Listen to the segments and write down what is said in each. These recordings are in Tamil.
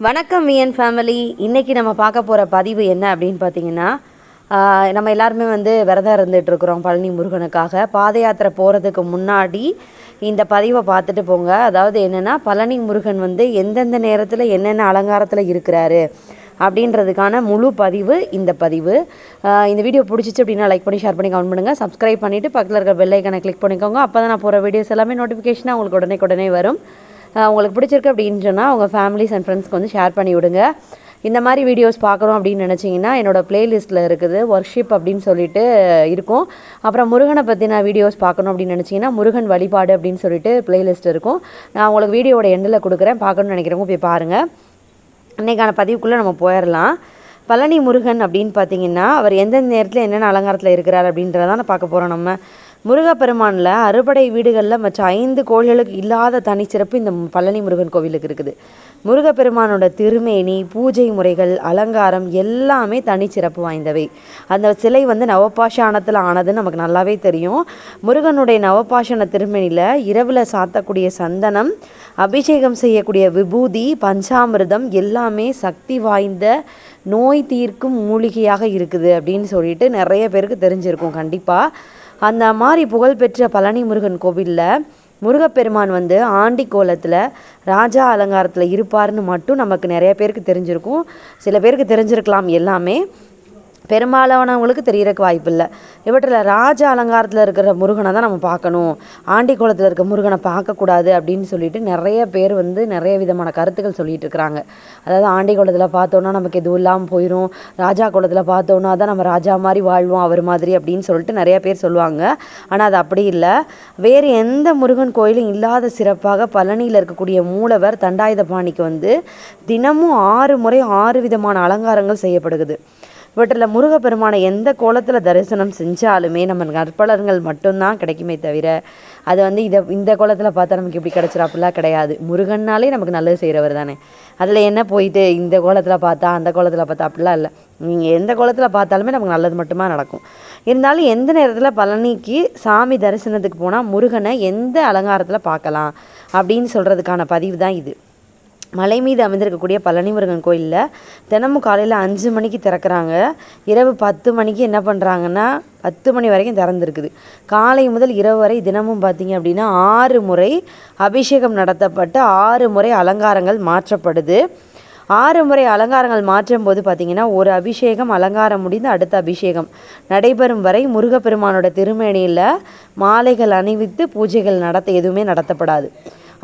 வணக்கம் விஎன் ஃபேமிலி. இன்றைக்கி நம்ம பார்க்க போகிற பதிவு என்ன அப்படின்னு பார்த்தீங்கன்னா, நம்ம எல்லாருமே விரதம் இருந்துகிட்ருக்குறோம் பழனி முருகனுக்காக. பாத யாத்திரை போகிறதுக்கு முன்னாடி இந்த பதிவை பார்த்துட்டு போங்க. அதாவது என்னென்னா, பழனி முருகன் எந்தெந்த நேரத்தில் என்னென்ன அலங்காரத்தில் இருக்கிறாரு அப்படின்றதுக்கான முழு பதிவு இந்த பதிவு. இந்த வீடியோ பிடிச்சிச்சு அப்படின்னா லைக் பண்ணி, ஷேர் பண்ணி, கமெண்ட் பண்ணுங்கள். சப்ஸ்கிரைப் பண்ணிவிட்டு பக்கத்தில் இருக்கிற பெல் ஐக்கனை கிளிக் பண்ணிக்கோங்க. அப்போ தான் நான் போகிற வீடியோஸ் எல்லாமே நோட்டிஃபிகேஷனாக உங்களுக்கு உடனே வரும். உங்களுக்கு பிடிச்சிருக்கு அப்படின்னு சொன்னால் உங்கள் ஃபேமிலிஸ் அண்ட் ஃப்ரெண்ட்ஸ்க்கு ஷேர் பண்ணி விடுங்க. இந்த மாதிரி வீடியோஸ் பார்க்குறோம் அப்படின்னு நினச்சிங்கன்னா என்னோடய ப்ளேலிஸ்ட்டில் இருக்குது, ஒர்க்ஷிப் அப்படின்னு சொல்லிட்டு இருக்கும். அப்புறம் முருகனை பற்றின வீடியோஸ் பார்க்கணும் அப்படின்னு நினச்சிங்கன்னா முருகன் வழிபாடு அப்படின்னு சொல்லிட்டு ப்ளேலிஸ்ட் இருக்கும். நான் உங்களுக்கு வீடியோவோட எண்டில் கொடுக்குறேன், பார்க்கணுன்னு நினைக்கிறவங்க போய் பாருங்கள். இன்றைக்கான பதிவுக்குள்ளே நம்ம போயிடலாம். பழனி முருகன் அப்படின்னு பார்த்தீங்கன்னா அவர் எந்தெந்த நேரத்தில் என்னென்ன அலங்காரத்தில் இருக்கிறார் அப்படின்றதான் பார்க்க போகிறோம். நம்ம முருகப்பெருமானில் அறுபடை வீடுகளில் மற்ற 5 கோயில்களுக்கு இல்லாத தனிச்சிறப்பு இந்த பழனி முருகன் கோவிலுக்கு இருக்குது. முருகப்பெருமானோட திருமேனி, பூஜை முறைகள், அலங்காரம் எல்லாமே தனிச்சிறப்பு வாய்ந்தவை. அந்த சிலை நவபாஷாணத்தில் ஆனதுன்னு நமக்கு நல்லாவே தெரியும். முருகனுடைய நவபாஷாண திருமேனியில் இரவில் சாத்தக்கூடிய சந்தனம், அபிஷேகம் செய்யக்கூடிய விபூதி, பஞ்சாமிர்தம் எல்லாமே சக்தி வாய்ந்த நோய் தீர்க்கும் மூலிகையாக இருக்குது அப்படின்னு சொல்லிட்டு நிறைய பேருக்கு தெரிஞ்சிருக்கும் கண்டிப்பாக. அந்த மாதிரி புகழ்பெற்ற பழனி முருகன் கோவிலில் முருகப்பெருமான் ஆண்டி கோலத்தில் ராஜா அலங்காரத்தில் இருப்பார்னு மட்டும் நமக்கு நிறைய பேருக்கு தெரிஞ்சிருக்கும். சில பேருக்கு தெரிஞ்சிருக்கலாம், எல்லாமே பெரும்பாலானவங்களுக்கு தெரியறதுக்கு வாய்ப்பு இல்லை. இவற்றில் ராஜ அலங்காரத்தில் இருக்கிற முருகனை தான் நம்ம பார்க்கணும், ஆண்டி கோலத்தில் இருக்க முருகனை பார்க்கக்கூடாது அப்படின்னு சொல்லிட்டு நிறைய பேர் நிறைய விதமான கருத்துக்கள் சொல்லிட்டு இருக்கிறாங்க. அதாவது ஆண்டி கோலத்தில் பார்த்தோன்னா நமக்கு எதுவும் இல்லாமல் போயிடும், ராஜா கோலத்தில் பார்த்தோன்னா தான் நம்ம ராஜா மாதிரி வாழ்வோம் அவர் மாதிரி அப்படின்னு சொல்லிட்டு நிறைய பேர் சொல்லுவாங்க. ஆனால் அது அப்படி இல்லை. வேறு எந்த முருகன் கோயிலும் இல்லாத சிறப்பாக பழனியில் இருக்கக்கூடிய மூலவர் தண்டாயுதபாணிக்கு தினமும் 6 முறை 6 விதமான அலங்காரங்கள் செய்யப்படுகிறது. இவற்றில் முருகப்பெருமானை எந்த கோலத்தில் தரிசனம் செஞ்சாலுமே நம்ம நற்பலன்கள் மட்டும்தான் கிடைக்குமே தவிர அது இந்த கோலத்தில் பார்த்தா நமக்கு இப்படி கிடச்சிரும் அப்படிலாம் கிடையாது. முருகன்னாலே நமக்கு நல்லது செய்கிறவர் தானே. அதில் என்ன போயிட்டு இந்த கோலத்தில் பார்த்தா அந்த கோலத்தில் பார்த்தா அப்படிலாம் இல்லை. நீங்கள் எந்த கோலத்தில் பார்த்தாலுமே நமக்கு நல்லது மட்டுமா நடக்கும். இருந்தாலும் எந்த நேரத்தில் பழனிக்கு சாமி தரிசனத்துக்கு போனால் முருகனை எந்த அலங்காரத்தில் பார்க்கலாம் அப்படின்னு சொல்கிறதுக்கான பதிவு தான் இது. மலை மீது அமைந்திருக்கக்கூடிய பழனி முருகன் கோயிலில் தினமும் காலையில் 5 மணிக்கு திறக்கிறாங்க. இரவு 10 மணிக்கு என்ன பண்ணுறாங்கன்னா 10 மணி வரைக்கும் திறந்துருக்குது. காலை முதல் இரவு வரை தினமும் பார்த்திங்க அப்படின்னா 6 முறை அபிஷேகம் நடத்தப்பட்டு 6 முறை அலங்காரங்கள் மாற்றப்படுது. 6 முறை அலங்காரங்கள் மாற்றும் போது பார்த்திங்கன்னா ஒரு அபிஷேகம் அலங்காரம் முடிந்து அடுத்த அபிஷேகம் நடைபெறும் வரை முருகப்பெருமானோட திருமேனியில் மாலைகள் அணிவித்து பூஜைகள் எதுவுமே நடத்தப்படாது.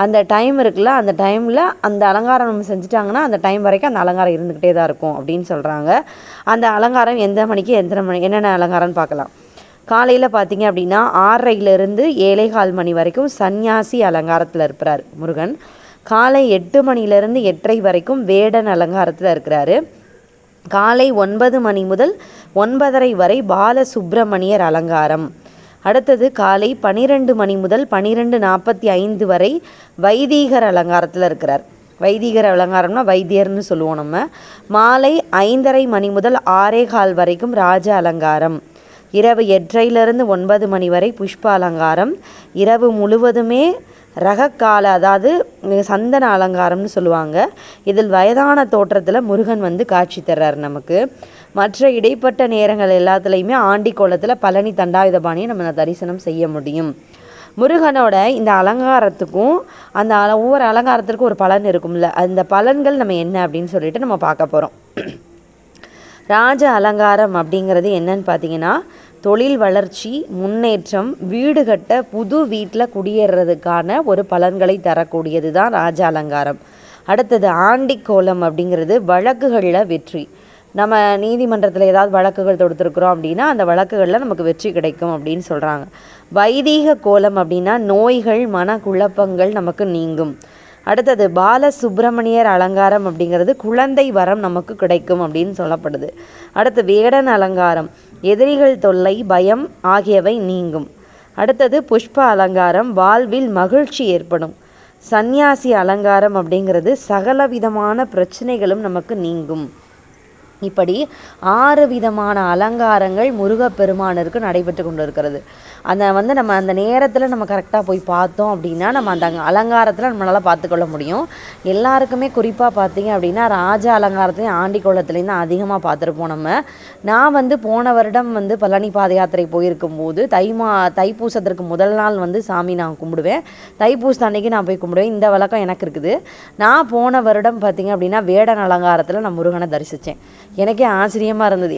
அந்த டைம் இருக்குல்ல, அந்த டைமில் அந்த அலங்காரம் நம்ம செஞ்சுட்டாங்கன்னா அந்த டைம் வரைக்கும் அந்த அலங்காரம் இருந்துக்கிட்டே தான் இருக்கும் அப்படின்னு சொல்கிறாங்க. அந்த அலங்காரம் எந்த மணிக்கு எத்தனை மணி என்னென்ன அலங்காரம்னு பார்க்கலாம். காலையில் பார்த்திங்க அப்படின்னா 6:30 7:15 மணி வரைக்கும் சன்னியாசி அலங்காரத்தில் இருக்கிறார் முருகன். காலை 8 மணிலேருந்து 8:30 வரைக்கும் வேடன் அலங்காரத்தில் இருக்கிறாரு. காலை 9 மணி முதல் 9:30 வரை பாலசுப்பிரமணியர் அலங்காரம். அடுத்தது காலை 12 மணி முதல் 12:45 வரை வைதீகர் அலங்காரத்தில் இருக்கிறார். வைதீகர் அலங்காரம்னா வைத்தியர்னு சொல்லுவோம் நம்ம. மாலை 5:30 மணி முதல் 6:15 வரைக்கும் ராஜ அலங்காரம். இரவு 8:30 9 மணி வரை புஷ்ப அலங்காரம். இரவு முழுவதுமே ரகக்கால, அதாவது சந்தன அலங்காரம்னு சொல்லுவாங்க. இதில் வயதான தோற்றத்தில் முருகன் காட்சி தர்றார் நமக்கு. மற்ற இடைப்பட்ட நேரங்கள் எல்லாத்துலேயுமே ஆண்டி கோலத்தில் பழனி தண்டாயுதபாணியை நம்ம தரிசனம் செய்ய முடியும். முருகனோட இந்த அலங்காரத்துக்கும் அந்த ஒவ்வொரு அலங்காரத்திற்கும் ஒரு பலன் இருக்கும்ல, அந்த பலன்கள் நம்ம என்ன அப்படின்னு சொல்லிட்டு நம்ம பார்க்க போகிறோம். ராஜ அலங்காரம் அப்படிங்கிறது என்னன்னு பார்த்தீங்கன்னா, தொழில் வளர்ச்சி, முன்னேற்றம், வீடு கட்ட, புது வீட்டில் குடியேறதுக்கான ஒரு பலன்களை தரக்கூடியது தான் ராஜ அலங்காரம். அடுத்தது ஆண்டி கோலம் அப்படிங்கிறது வழக்குகளில் வெற்றி. நம்ம நீதிமன்றத்தில் ஏதாவது வழக்குகள் தொடுத்துருக்குறோம் அப்படின்னா அந்த வழக்குகளில் நமக்கு வெற்றி கிடைக்கும் அப்படின்னு சொல்கிறாங்க. வைதீக கோலம் அப்படின்னா நோய்கள், மனக்குழப்பங்கள் நமக்கு நீங்கும். அடுத்தது பாலசுப்பிரமணியர் அலங்காரம் அப்படிங்கிறது குழந்தை வரம் நமக்கு கிடைக்கும் அப்படின்னு சொல்லப்படுது. அடுத்து வேடன் அலங்காரம் எதிரிகள் தொல்லை, பயம் ஆகியவை நீங்கும். அடுத்தது புஷ்ப அலங்காரம் வாழ்வில் மகிழ்ச்சி ஏற்படும். சந்நியாசி அலங்காரம் அப்படிங்கிறது சகலவிதமான பிரச்சனைகளும் நமக்கு நீங்கும். இப்படி 6 விதமான அலங்காரங்கள் முருகப்பெருமானிற்கு நடைபெற்று கொண்டு இருக்கிறது. நம்ம அந்த நேரத்தில் நம்ம கரெக்டாக போய் பார்த்தோம் அப்படின்னா நம்ம அந்த அலங்காரத்தில் நம்மளால் பார்த்துக்கொள்ள முடியும். எல்லாருக்குமே குறிப்பாக பார்த்தீங்க அப்படின்னா ராஜ அலங்காரத்துலேயும் ஆண்டி கோலத்துலேயும் தான் அதிகமாக பார்த்துருப்போம் நம்ம. நான் போன வருடம் பழனி பாத யாத்திரை போயிருக்கும்போது தைப்பூசத்திற்கு முதல் நாள் சாமி நான் கும்பிடுவேன். தைப்பூசத்து அன்னைக்கு நான் போய் கும்பிடுவேன். இந்த வழக்கம் எனக்கு இருக்குது. நான் போன வருடம் பார்த்திங்க அப்படின்னா வேடன் அலங்காரத்தில் நான் முருகனை தரிசித்தேன். எனக்கே ஆச்சரியமாக இருந்தது.